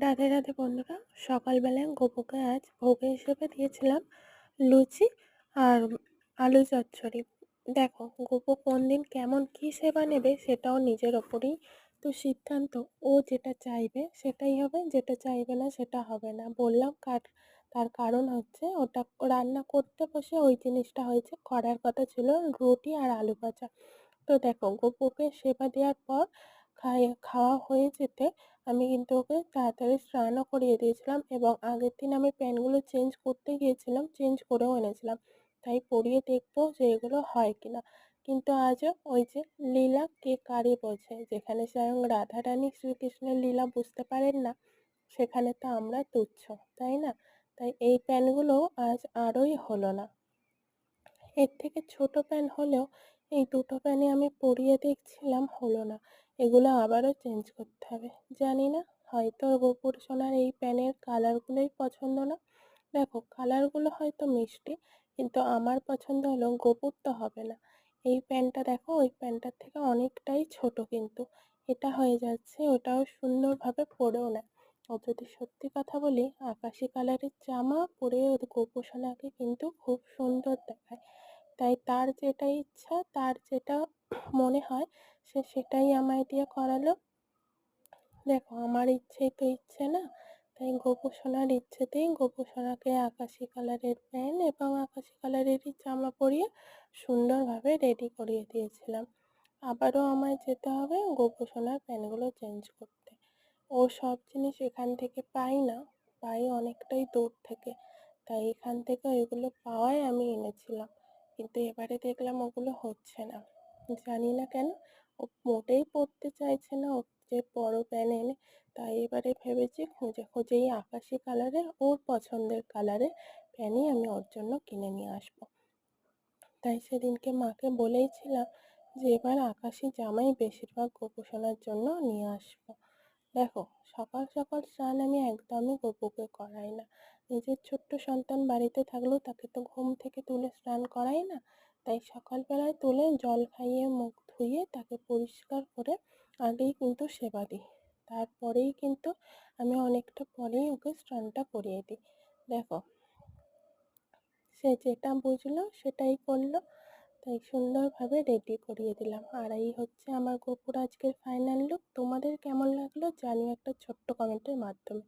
রাধে রাধে বন্ধুরা। সকালবেলায় গোপুকে আজ ভোগে হিসেবে দিয়েছিলাম লুচি আর আলু চচ্চড়ি। দেখো, গোপু কোন দিন কেমন কী সেবা নেবে সেটাও নিজের ওপরেই তো সিদ্ধান্ত। ও যেটা চাইবে সেটাই হবে, যেটা চাইবে না সেটা হবে না। বললাম তার কারণ হচ্ছে ওটা রান্না করতে বসে ওই জিনিসটা হয়েছে, করার কথা ছিল রুটি আর আলু ভাজা। তো দেখো, গোপুকে সেবা দেওয়ার পর খাওয়া হয়ে যেতে আমি কিন্তু ওকে তাড়াতাড়ি স্নানও করিয়ে দিয়েছিলাম, এবং আগের দিন আমি প্যান্টগুলো চেঞ্জ করতে গিয়েছিলাম, চেঞ্জ করেও এনেছিলাম। তাই পরিয়ে দেখবো যে এগুলো হয় কিনা। কিন্তু আজও ওই যে লীলা কে কারে বোঝে, যেখানে স্বয়ং রাধারানী শ্রীকৃষ্ণের লীলা বুঝতে পারেন না, সেখানে তো আমরা তুচ্ছ, তাই না? তাই এই প্যান্টগুলো আজ আরই হলো না। এর থেকে ছোট প্যান্ট হলেও এই দুটো প্যান্টই আমি পরিয়ে দেখছিলাম, হলো না। এগুলো আবারও চেঞ্জ করতে হবে। জানি না, হয়তো গোপুর সোনার এই প্যান্টের কালারগুলোই পছন্দ না। দেখো, কালারগুলো হয়তো মিষ্টি, কিন্তু আমার পছন্দ হলো গোপুর তো হবে না। এই প্যান্টটা দেখো, ওই প্যান্টটার থেকে অনেকটাই ছোট, কিন্তু এটা হয়ে যাচ্ছে, ওটাও সুন্দরভাবে পরেও নেয়। ও যদি সত্যি কথা বলি, আকাশি কালারের জামা পরে ওর গোপু সোনাকে কিন্তু খুব সুন্দর দেখায়। তাই তার যেটা ইচ্ছা, তার যেটা মনে হয়, সে সেটাই আমায় দিয়ে করালো। দেখো, আমার ইচ্ছেই তো ইচ্ছে না, তাই গোপু সোনার ইচ্ছেতেই গোপু সোনাকে আকাশি কালারের প্যান্ট এবং আকাশি কালারেরই জামা পরিয়ে সুন্দরভাবে রেডি করিয়ে দিয়েছিলাম। আবারও আমায় যেতে হবে গোপু সোনার প্যান্টগুলো চেঞ্জ করতে। ও সব জিনিস এখান থেকে পাই না, পাই অনেকটাই দূর থেকে। তাই এখান থেকে ওইগুলো পাওয়ায় আমি এনেছিলাম, কিন্তু এবারে দেখলাম ওগুলো হচ্ছে না। জানি না কেন, ও মোটেই পরতে চাইছে না ওর যে বড় প্যান্ট এনে। তাই এবারে ভেবেছি খুঁজে খুঁজেই আকাশি কালারের, ওর পছন্দের কালারের প্যান্টই আমি ওর জন্য কিনে নিয়ে আসবো। তাই সেদিনকে মাকে বলেইছিলাম যে এবার আকাশি জামাই বেশিরভাগ গোপু সোনার জন্য নিয়ে আসবো। দেখো, সকাল সকাল স্নান আমি একদমই গপুকে করাই না। নিজের ছোট্ট সন্তান বাড়িতে থাকলেও তাকে তো ঘুম থেকে তুলে স্নান করাই না। তাই সকালবেলায় তুলে জল খাইয়ে মুখ ধুইয়ে তাকে পরিষ্কার করে আগেই কিন্তু সেবা দিই। তারপরেই কিন্তু আমি অনেকটা পরেই ওকে স্নানটা করিয়ে দিই। দেখো, সে যেটা বুঝলো সেটাই করলো, তাই সুন্দরভাবে রেডি করিয়ে দিলাম। আর এই হচ্ছে আমার গোপুর আজকের ফাইনাল লুক। তোমাদের কেমন লাগলো জানিও একটা ছোট্ট কমেন্টের মাধ্যমে।